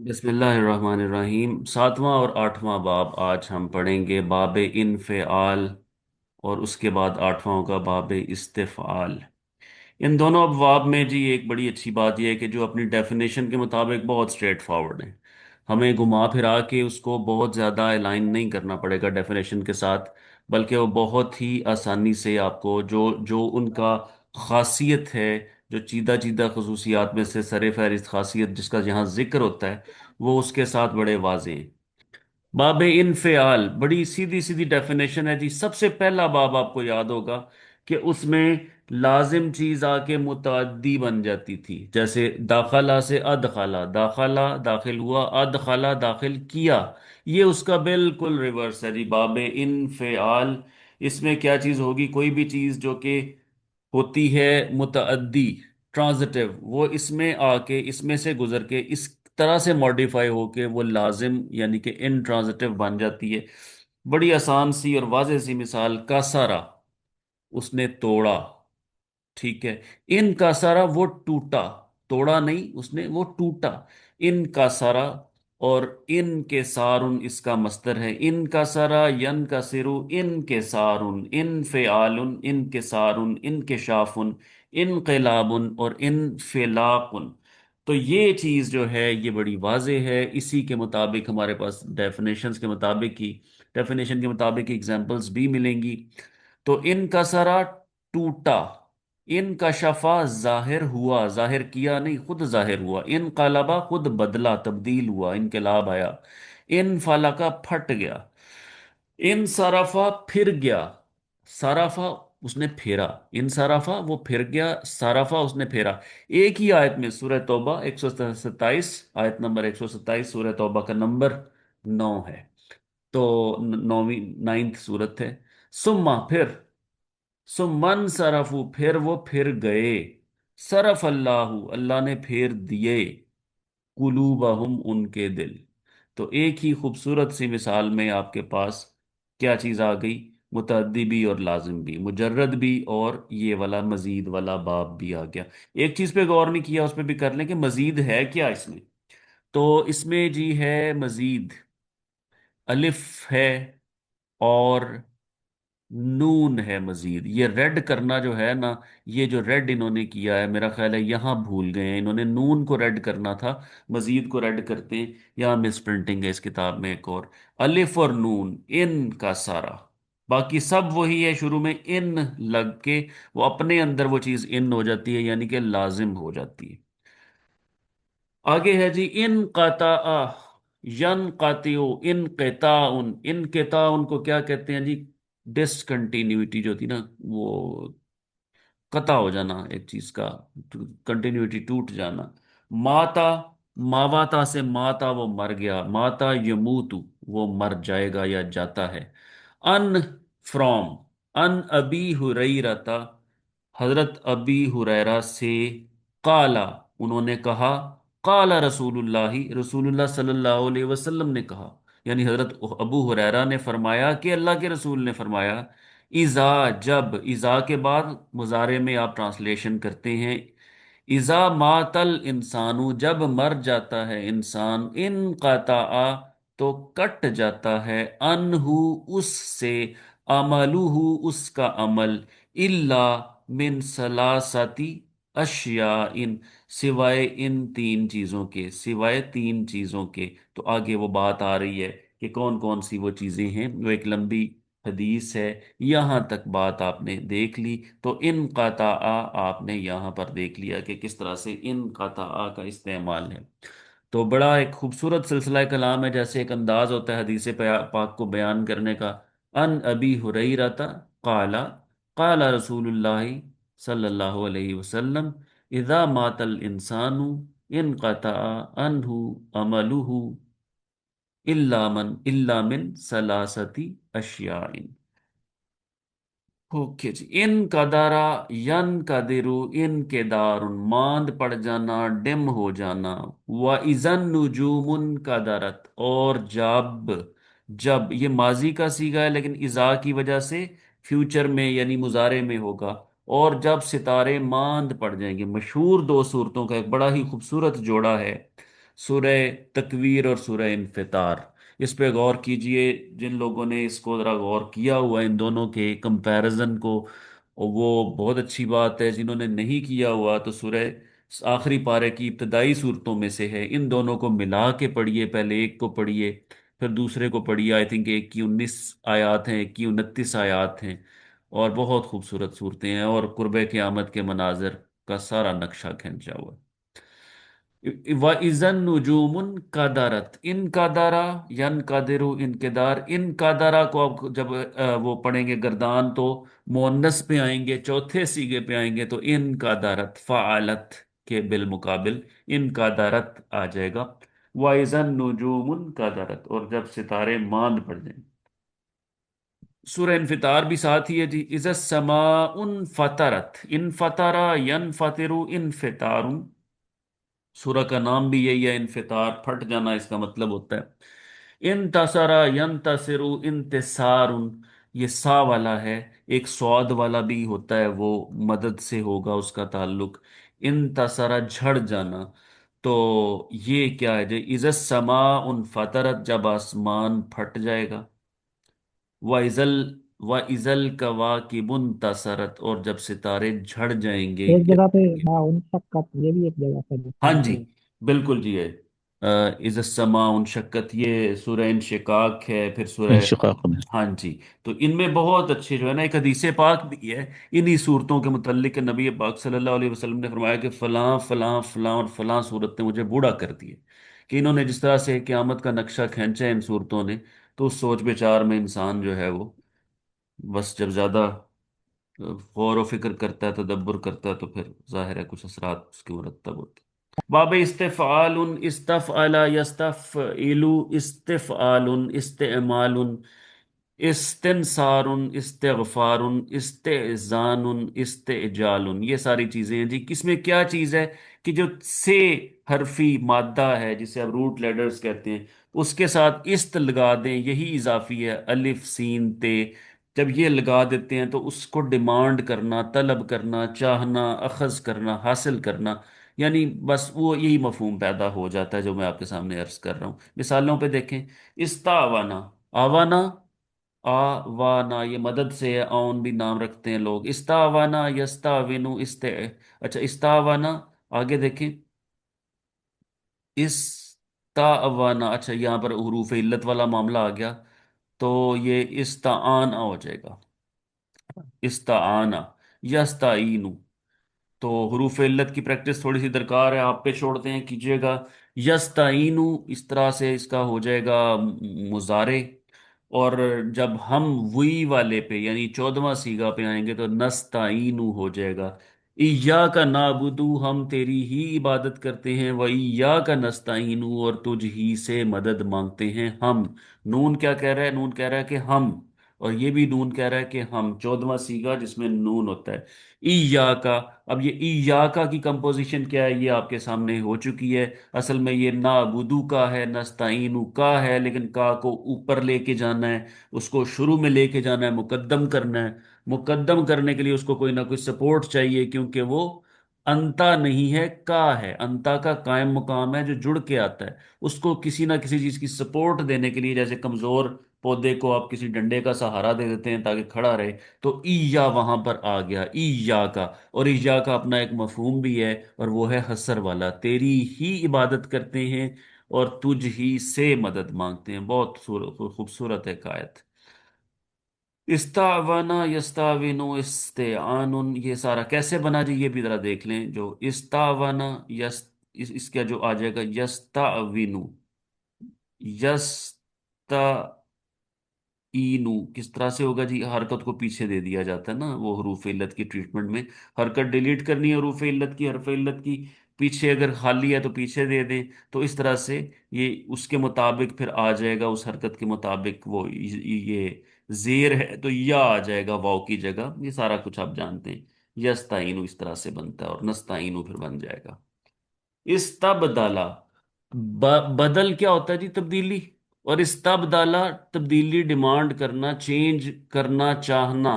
बिस्मिल्लाहिर्रहमानिर्रहीम। सातवां और आठवां बाब आज हम पढ़ेंगे। बाब इनफ़ाल और उसके बाद आठवां होगा बाब इस्तिफ़ाल। इन दोनों अबवाब में जी एक बड़ी अच्छी बात यह है कि जो अपनी डेफिनेशन के मुताबिक बहुत स्ट्रेट फॉरवर्ड है। हमें घुमा फिरा के उसको बहुत ज़्यादा अलाइन नहीं करना पड़ेगा डेफिनेशन के साथ, बल्कि वो बहुत ही आसानी से आपको जो जो उनका खासियत है, जो चीदा चीदा खसूसियात में से सर फहरिस्त खासियत जिसका यहाँ जिक्र होता है, वो उसके साथ बड़े वाजे हैं। बाब इनफ़ाल बड़ी सीधी सीधी डेफिनेशन है जी। सबसे पहला बाब आपको याद होगा कि उसमें लाजिम चीज आके मुतअद्दी बन जाती थी। जैसे दाखला से अदखला, दाखला दाखिल हुआ, अदखला दाखिल किया। ये उसका बिल्कुल रिवर्स है जी। बाब इनफ़ाल इसमें क्या चीज होगी? कोई भी चीज जो कि होती है मुतअद्दी, ट्रांजिटिव, वो इसमें आके इसमें से गुजर के इस तरह से मॉडिफाई होके वो लाजिम यानी कि इंट्रांजिटिव बन जाती है। बड़ी आसान सी और वाज़ेह सी मिसाल, का सारा, उसने तोड़ा। ठीक है। इन का सारा वो टूटा, तोड़ा नहीं उसने, वो टूटा। इन का सारा। और इन के सारुन इसका मस्दर है। इन का सारा यन का सिरु, इन के सारुन, इन फ़ेआलुन, इन के सारुन, इन के शाफुन, इन क़िलाबुन और इन फ़िलाकुन। तो ये चीज़ जो है ये बड़ी वाज़ेह है। इसी के मुताबिक हमारे पास डेफिनेशन के मुताबिक एग्जाम्पल्स भी मिलेंगी। तो इन का सारा टूटा, इन का शफा जाहिर हुआ, जाहिर किया नहीं, खुद जाहिर हुआ। इन कलबा खुद बदला, तब्दील हुआ, इनकलाब आया। इन फलका फट गया। इन सराफा फिर गया, सराफा उसने फेरा। इन सराफा वो फिर गया, सराफा उसने फेरा। एक ही आयत में सूरह तौबा 127, आयत नंबर 127, सूरह तौबा का नंबर 9 है। तो नौवीं नाइन्थ सूरत है। सुम्मा फिर, सुमन सरफू फिर वो फिर गए। सरफ अल्लाहु अल्लाह ने फेर दिए, कुलूबहुम उनके दिल। तो एक ही खूबसूरत सी मिसाल में आपके पास क्या चीज आ गई? मुतअद्दी भी और लाजिम भी, मुजर्रद भी, और ये वाला मजीद वाला बाब भी आ गया। एक चीज पे गौर नहीं किया, उस पे भी कर लें कि मजीद है क्या इसमें। तो इसमें जी है मजीद, अलिफ है और नून है। मजीद ये रेड करना जो है ना, ये जो रेड इन्होंने किया है, मेरा ख्याल है यहाँ भूल गए हैं। इन्होंने नून को रेड करना था, मजीद को रेड करते हैं। यहाँ मिस प्रिंटिंग है इस किताब में एक और। अलिफ और नून, इन का सारा, बाकी सब वही है। शुरू में इन लग के वो अपने अंदर वो चीज इन हो जाती है, यानी कि लाजिम हो जाती है। आगे है जी इन कता, यन कातियो, इन केताउन। इन केताउन को क्या कहते हैं जी? डिसकंटिन्यूटी जो थी ना, वो कता हो जाना एक चीज का, कंटिन्यूटी टूट जाना। माता, मावाता से माता वो मर गया, माता यमूतु वो मर जाएगा या जाता है। अन, फ्रॉम, अन अबी हुरैरता, हजरत अबी हुरैरा से। काला, उन्होंने कहा। काला रसूलुल्लाही, रसूलुल्लाह सल्लल्लाहु अलैहि वसल्लम ने कहा, यानी हजरत अबू हुरैरा ने फरमाया कि अल्लाह के रसूल ने फरमाया। इज़ा, जब, इज़ा के बाद मुजारे में आप ट्रांसलेशन करते हैं। इज़ा मातल इंसानु, जब मर जाता है इंसान। इन कता, तो कट जाता है। अनहु, उससे। अमलुहु, उसका अमल। इल्ला, मिन सलासती अशिया इन, सिवाय इन तीन चीजों के, सिवाय तीन चीजों के। तो आगे वो बात आ रही है कि कौन कौन सी वो चीजें हैं। वो एक लंबी हदीस है। यहां तक बात आपने देख ली। तो इन काता आपने यहां पर देख लिया कि किस तरह से इन काता का इस्तेमाल है। तो बड़ा एक खूबसूरत सिलसिला कलाम है। जैसे एक अंदाज होता है हदीस पाक को बयान करने का। अन अबी हुरैरता काला, काला रसूलुल्लाहि सल्लल्लाहु अलैहि वसल्लम, इज़ा मातल इंसानु इन कता अनहु अमलुहु इल्ला मिन सलासती अशियाइन। ओके जी। इन कदारा, यन कदिरु, इन के दारुन मांद पड़ जाना, डिम हो जाना। व इजन नुजूमुन कदरत, और जब, जब ये माजी का सीगा है लेकिन इजा की वजह से फ्यूचर में यानी मुजारे में होगा। और जब सितारे मांद पड़ जाएंगे, मशहूर दो सूरतों का एक बड़ा ही खूबसूरत जोड़ा है। सूरह तकवीर और सूरह इन्फितार। इस पे गौर कीजिए, जिन लोगों ने इसको ज़रा गौर किया हुआ है इन दोनों के कंपैरिजन को, और वो बहुत अच्छी बात है। जिन्होंने नहीं किया हुआ तो सूरह आखिरी पारे की इब्तदाई सूरतों में से है, इन दोनों को मिला के पढ़िए, पहले एक को पढ़िए फिर दूसरे को पढ़िए। आई थिंक एक की 19 आयात हैं, एक की 29 आयात हैं, और बहुत खूबसूरत सूरतें हैं, और कुर्बे क़यामत के मनाजिर का सारा नक्शा खींचा हुआ है। व इज़न नुजूमुन कदरत, इन कदरा यन कदरु इनकेदार, इन कदरा को आप जब वो पढ़ेंगे गर्दान तो मुअन्नस पे आएंगे, चौथे सीगे पे आएंगे तो इन कदरत फ़ालत के बिलमुकाबिल इन कदरत आ जाएगा। व इज़न नुजूमुन कदरत, और जब सितारे मांद पड़ जाएंगे। सूरह इनफितार भी साथ ही है जी। इज़ समा उन फतरत, इन फतरा यन फतिरु इनफितारुन, सूरह का नाम भी यही है, इनफितार फट जाना इसका मतलब होता है। इन तसरा यन तसरु इंतसारुन, ये सा वाला है, एक स्वाद वाला भी होता है, वो मदद से होगा उसका ताल्लुक। इन तसरा झड़ जाना, तो ये क्या है जी, इज़ समा उन फतरत, जब आसमान फट जाएगा। व इजल व इजल कवाकिबुन तसरत, और जब सितारे झड़ जाएंगे एक या। जगह पे हाँ उन शक्कत, ये भी एक जगह पे हाँ देखने को जी, मिला। बिल्कुल जी है। इज समा उनशक्कत, ये सूरह इंशिकाक है, फिर सूरह। इंशिकाक में। हाँ जी। तो इनमें बहुत अच्छे जो है ना, एक हदीस पाक भी है इन्हीं सूरतों के मुतल्लिक कि नबी पाक सल्लल्लाहु अलैहि वसल्लम ने फरमाया कि फलां फलां फलां और फलां सूरत ने मुझे बूढ़ा कर दिया। कि इन्होंने जिस तरह से क़यामत का नक्शा खींचा है इन सूरतों ने, तो उस सोच विचार में इंसान जो है वो, बस जब ज्यादा गौर व फिक्र करता है, तदब्बर करता है, तो फिर जाहिर है कुछ असरात उसके मुरतब होते हैं। बाब इस्तिफ़ालुन इस्तफ़अला यस्तफ़इलु इस्तिफ़आलुन इस्तेमालुन इस्तिनसारुन इस्तिग़फ़ारुन इस्तेज़ानुन इस्तेजालुन, ये सारी चीजें हैं जी। किसमें क्या चीज है कि जो से हरफी मादा है जिसे आप रूट लेटर्स कहते हैं, उसके साथ इस्त लगा दें, यही इजाफी है, अलिफ सीन ते। जब ये लगा देते हैं तो उसको डिमांड करना, तलब करना, चाहना, अखज करना, हासिल करना, यानी बस वो यही मफहूम पैदा हो जाता है जो मैं आपके सामने अर्ज कर रहा हूँ। मिसालों पे देखें। इस्तावाना, आवाना, आवाना ये मदद से है, औन भी नाम रखते हैं लोग। इस्तावाना यस्ताविनु इस्ते, अच्छा इस्तावाना। आगे देखें। इस्तावाना, अच्छा यहाँ पर हुरूफ इल्लत वाला मामला आ गया, तो ये इस्ताआना हो जाएगा। इस्ताआना, यस्ताइनु। तो हरूफ इल्लत की प्रैक्टिस थोड़ी सी दरकार है, आप पे छोड़ते हैं, कीजिएगा। यस्ताइनु, इस तरह से इसका हो जाएगा मुजारे। और जब हम वही वाले पे यानी 14वां सीगा पे आएंगे तो नस्ताइनु हो जाएगा। इया का नाबुदू, हम तेरी ही इबादत करते हैं, व इया का नस्ताइनु, और तुझ ही से मदद मांगते हैं हम। नून क्या कह रहा है, नून कह रहा है कि हम, और ये भी नून कह रहा है कि हम, 14वां सीगा जिसमें नून होता है। ईया का। अब ये ईया का की कंपोजिशन क्या है ये आपके सामने हो चुकी है। असल में ये नाबुदू का है, नस्ताइनु का है, लेकिन का को ऊपर लेके जाना है, उसको शुरू में लेके जाना है, मुकद्दम करना है। मुकद्दम करने के लिए उसको कोई ना कोई सपोर्ट चाहिए, क्योंकि वो अंता नहीं है, का है। अंता का कायम मुकाम है जो जुड़ के आता है, उसको किसी ना किसी चीज की सपोर्ट देने के लिए, जैसे कमजोर पौधे को आप किसी डंडे का सहारा दे देते हैं ताकि खड़ा रहे, तो ईया वहां पर आ गया, ईया का। और ईया का अपना एक मफहूम भी है, और वो है हसर वाला, तेरी ही इबादत करते हैं और तुझ ही से मदद मांगते हैं। बहुत खूबसूरत है कायत। इस्तावाना यस्ताविनु इस्तेआनुन, ये सारा कैसे बना जी, ये भी जरा देख लें। जो इस्तावाना यस, इसका जो आ जाएगा यस्ताविनु, यस्ता ईनू, किस तरह से होगा जी, हरकत को पीछे दे दिया जाता है ना वो हरूफ इल्लत की ट्रीटमेंट में। हरकत डिलीट करनी है हरूफ इल्लत की, हरफ इल्लत की, पीछे अगर खाली है तो पीछे दे दें, तो इस तरह से ये उसके मुताबिक फिर आ जाएगा, उस हरकत के मुताबिक वो ये जेर है तो या आ जाएगा वाव की जगह। ये सारा कुछ आप जानते हैं। यस्ताइनु इस तरह से बनता है, और नस्ताइनु फिर बन जाएगा। इस्तबदला, बदल क्या होता है जी, तब्दीली। और इस्तबदला, तब्दीली, डिमांड करना, चेंज करना, चाहना,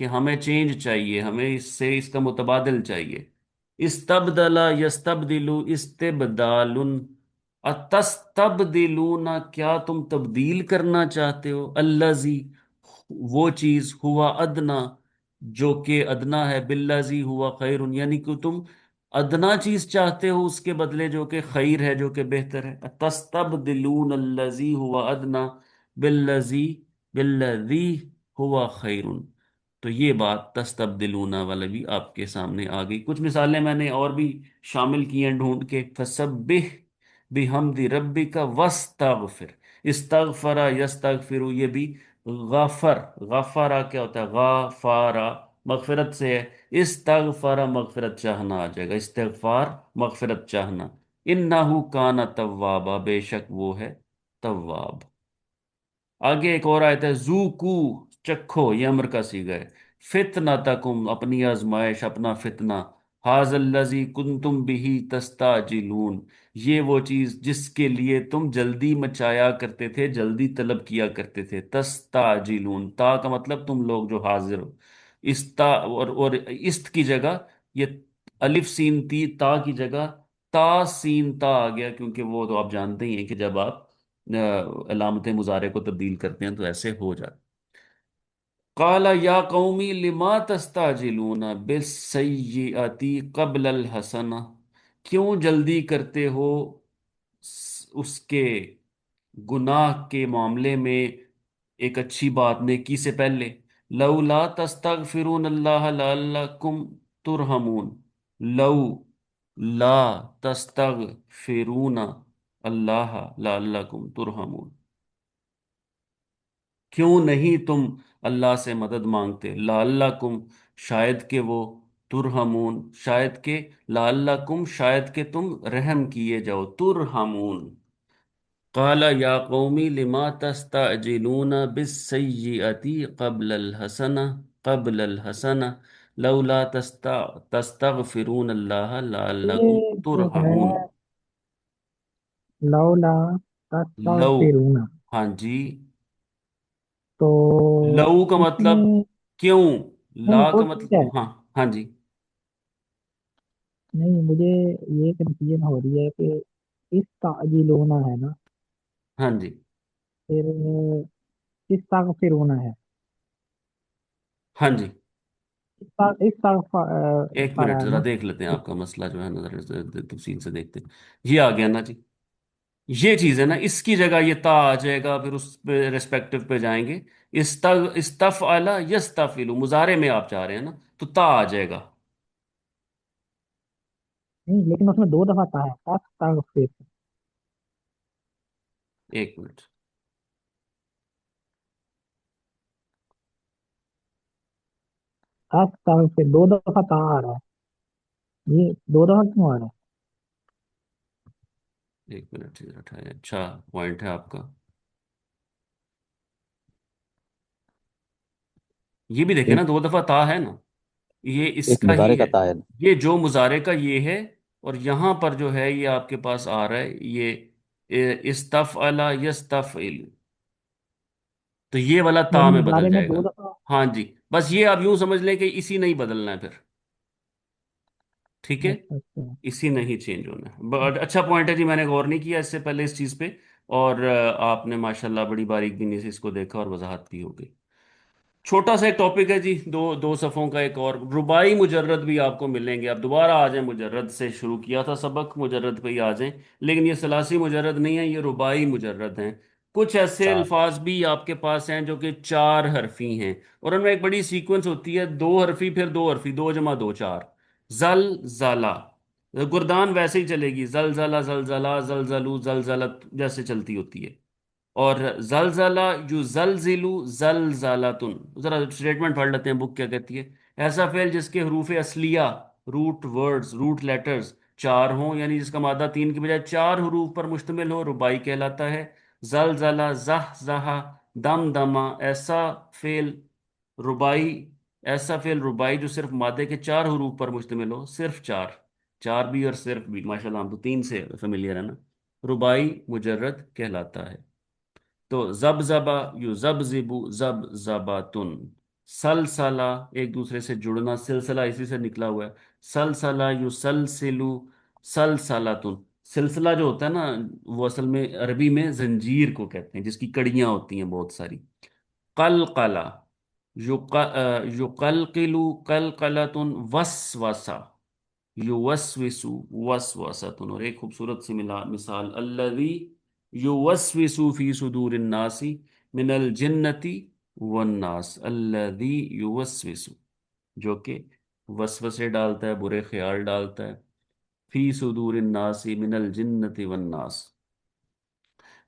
कि हमें चेंज चाहिए, हमें इससे इसका मुतबादिल चाहिए। इस्तबदला यस्तबदिलु इस्तिबदालुन, अतस्तबदिलूना, क्या तुम तब्दील करना चाहते हो, अल्लजी, वो चीज, हुआ अदना, जो कि अदना है, बिल्लजी हुआ खैरुन, यानी कि तुम अदना चीज चाहते हो उसके बदले जो कि खैर है, जो कि बेहतर है। तस्तबदिलून अल्लजी हुआ अदना बिल्लजी बिल्लजी हुआ खैरुन। तो ये बात तस्तबदिलूना वाला भी आपके सामने आ गई। कुछ मिसालें मैंने और भी शामिल की हैं ढूंढ के। फसब्बिह बिहम्दि रब्बिका वस्तगफिर, इस्तगफरा यस्तगफिरु, ये भी गफर, गफरा क्या होता है, गफारा मगफिरत से है, इस्तगफरा मगफिरत चाहना आ जाएगा, इस्तगफार मगफिरत चाहना। इन्नहु काना तव्वाबा, बेशक वो है तव्वाब। आगे एक और आयत है, जूकू, चखो, ये अम्र का सीगा है। फितना तकुम, अपनी आजमाइश, अपना फितना। हाजल्लजी कुंतुम बिही तस्ताजिलून, ये वो चीज जिसके लिए तुम जल्दी मचाया करते थे, जल्दी तलब किया करते थे। तस्ताजिलून, ता का मतलब तुम लोग जो हाजिर हो। इस्ता और इस्त की जगह ये अलिफ सीन ती, ता की जगह ता सीन ता आ गया, क्योंकि वो तो आप जानते ही हैं कि जब आप अलामत मुजारे को तब्दील करते हैं तो ऐसे हो जाता। काला या कौमी लिमा तस्ताजिलूना बिस्सय्यिअति कब्ल अल हसना, क्यों जल्दी करते हो उसके गुनाह के मामले में एक अच्छी बात नेकी से पहले। लौला तस्तगफिरून अल्लाह लअल्लकुम तुरहमून, लौ ला तस्तगफिरून अल्लाह लअल्लकुम तुरहमून, क्यों नहीं तुम अल्लाह से मदद मांगते, लाअल्लकुम, शायद के वो, तुरहमून, शायद के, लाअल्लकुम, शायद के तुम रहम किए जाओ, तुरहमून। काला या कौमी लिमा तस्तअजिलूना बिस्सय्यिअति कब्ल अल हसना लौला तस्तगफिरून अल्लाह लअल्लकुम ये जो है तुरहमून। लौला लौ, तस्तगफिरूना, हाँ जी, तो लऊ का मतलब इसमें क्यों, नहीं ला वो का ठीक है। मतलब हाँ। हाँ जी। नहीं, मुझे ये कंफ्यूजन हो रही है कि इस ताजिलूना है ना, हाँ जी। फिर इस तगफिरूना है, हाँ जी। इस एक तगफरा मिनट है जरा ना। देख लेते हैं आपका मसला जो है ना, जरा तफसील से देखते हैं। ये आ गया ना जी, ये चीज है ना, इसकी जगह ये ता आ जाएगा, फिर उस पे रेस्पेक्टिव पे जाएंगे। इस्तफ अला यस्तफिलु, मुजारे में आप जा रहे हैं ना, तो ता आ जाएगा। नहीं, लेकिन उसमें दो दफा था है, तस्तगफिर, एक मिनट। तस्तगफिर दो दफा था आ रहा है, ये दो दफा क्यों आ रहा है? एक मिनट जरा उठाए, अच्छा पॉइंट है आपका। ये भी देखे ना, एक दो दफा ता है ना, ये एक इसका ही मुजारे का है। तायन। ये जो मुजारे का ये है, और यहां पर जो है ये आपके पास आ रहा है, ये इस्तफ अला यस्तफिल, तो ये वाला ता यानी में बदल मुजारे में जाएगा। दो दफा। हाँ जी, बस ये आप यूं समझ लें कि इसी नहीं बदलना है फिर, ठीक है। अच्छा अच्छा। इसी नहीं चेंज होना है। बट अच्छा पॉइंट है जी, मैंने गौर नहीं किया इससे पहले इस चीज़ पे। और आपने माशाल्लाह बड़ी बारीक बीनी से इसको देखा और वजाहत भी हो गई। छोटा सा एक टॉपिक है जी, दो दो सफ़ों का एक और, रुबाई मुजर्रद भी आपको मिलेंगे। आप दोबारा आ जाएं, मुजर्रद से शुरू किया था सबक, मुजर्रद पे ही आ जाएं। लेकिन ये सलासी मुजर्रद नहीं है, ये रुबाई मुजर्रद हैं। कुछ ऐसे चार। अल्फाज भी आपके पास हैं जो कि चार हरफी हैं, और उनमें एक बड़ी सीक्वेंस होती है, दो हरफी फिर दो हरफी, दो जमा दो चार। जल जला, गुरदान वैसे ही चलेगी, जल जला जल जला जल जलू जल जलत, जैसे चलती होती है। और जलजला यु जलजिलु जलजलातुन, जरा स्टेटमेंट पढ़ लेते हैं बुक क्या कहती है। ऐसा फेल जिसके हरूफ असलिया, रूट वर्ड्स, रूट लेटर्स चार हों, यानी जिसका मादा तीन की बजाय चार हरूफ पर मुश्तमिल हो, रुबाई कहलाता है। जलजला जह जहा दम दमा, ऐसा फेल रुबाई, ऐसा फेल रुबाई जो सिर्फ मादे के चार हरूफ पर मुश्तमिल हो, सिर्फ चार, चार भी और सिर्फ भी, माशाल्लाह हम तो तीन से फेमिलियर है ना, रुबाई मुजर्रद कहलाता है। तो जब जबा यू जब जिबू जब जबातुन, सलसला, एक दूसरे से जुड़ना, सिलसिला इसी से निकला हुआ है, सलसला यू सलसिलु सलसलातुन, سلسلہ جو ہوتا ہے نا، وہ اصل میں عربی میں زنجیر کو کہتے ہیں، جس کی کڑیاں ہوتی ہیں بہت ساری. قلقلہ، یقلقلو قلقلۃ، وسوسہ یوسوسو وسوسۃ. اور ایک خوبصورت سی مثال، الذی یوسوس فی صدور الناس من الجنتی والناس. الذی یوسوس، جو کہ وسوسے ڈالتا ہے، برے خیال ڈالتا ہے، فی صدور الناس من الجنتی والناس.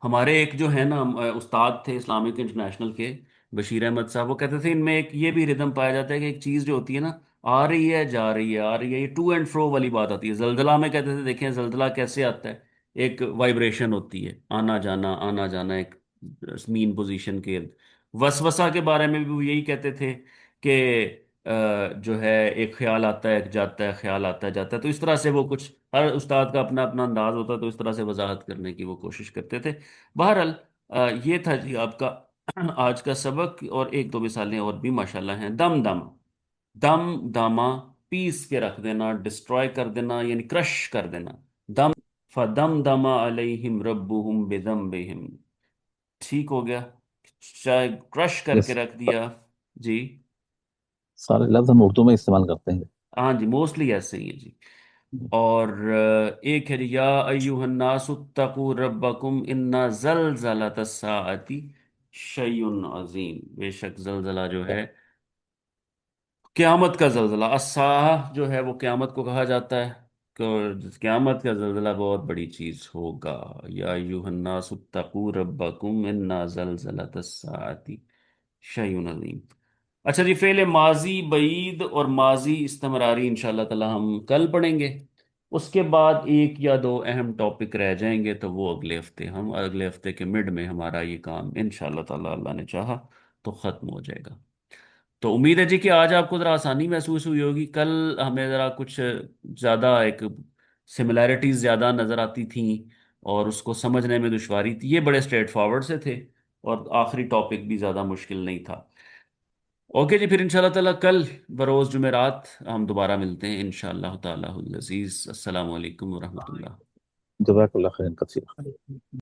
ہمارے ایک جو ہے نا استاد تھے اسلامک انٹرنیشنل کے، بشیر احمد صاحب، وہ کہتے تھے ان میں ایک یہ بھی ردم پایا جاتا ہے کہ ایک چیز جو ہوتی ہے نا، آ رہی ہے جا رہی ہے، آ رہی ہے، یہ ٹو اینڈ فرو والی بات آتی ہے. زلزلہ میں کہتے تھے دیکھیں زلزلہ کیسے آتا ہے، ایک وائبریشن ہوتی ہے، آنا جانا آنا جانا ایک مین پوزیشن کے ارد. وسوسہ کے بارے میں بھی وہ یہی کہتے تھے کہ جو ہے ایک خیال آتا ہے ایک جاتا ہے، خیال آتا ہے جاتا ہے. تو اس طرح سے وہ کچھ، ہر استاد کا اپنا اپنا انداز ہوتا ہے، تو اس طرح سے وضاحت کرنے کی وہ کوشش کرتے تھے. بہرحال یہ تھا جی آپ کا آج کا سبق. اور ایک دو مثالیں اور بھی ماشاءاللہ ہیں. دم دم، دم داما، پیس کے رکھ دینا، ڈسٹروائے کر دینا، یعنی کرش کر دینا. دم، فدم دما علیہم ربہم بذنبہم. ٹھیک ہو گیا، چاہے کرش کر یس، کے رکھ دیا. جی سارے لفظ ہم اردو میں استعمال کرتے ہیں. ہاں جی، موسٹلی ایسے ہی ہے جی. اور ایک ہے جی، یا ایوہ الناس اتقوا ربکم ان زلزلۃ الساعۃ شیء عظیم. بے شک زلزلہ جو ہے، قیامت کا زلزلہ، الساعہ جو ہے وہ قیامت کو کہا جاتا ہے، کہ قیامت کا زلزلہ بہت بڑی چیز ہوگا. یا ایوہ الناس اتقوا ربکم ان زلزلۃ الساعۃ شیء عظیم. اچھا جی، فعل ماضی بعید اور ماضی استمراری انشاءاللہ تعالی ہم کل پڑھیں گے. اس کے بعد ایک یا دو اہم ٹاپک رہ جائیں گے، تو وہ اگلے ہفتے کے مڈ میں ہمارا یہ کام انشاءاللہ تعالی، اللہ نے چاہا تو ختم ہو جائے گا. تو امید ہے جی کہ آج آپ کو ذرا آسانی محسوس ہوئی ہوگی. کل ہمیں ذرا کچھ زیادہ ایک سملیرٹیز زیادہ نظر آتی تھیں، اور اس کو سمجھنے میں دشواری تھی. یہ بڑے اسٹریٹ فارورڈ سے تھے، اور آخری ٹاپک بھی زیادہ مشکل نہیں تھا. اوکے جی، پھر انشاءاللہ تعالی کل بروز جمعرات ہم دوبارہ ملتے ہیں انشاءاللہ تعالی العزیز. السلام علیکم ورحمۃ اللہ. جزاک اللہ خیر کثیر.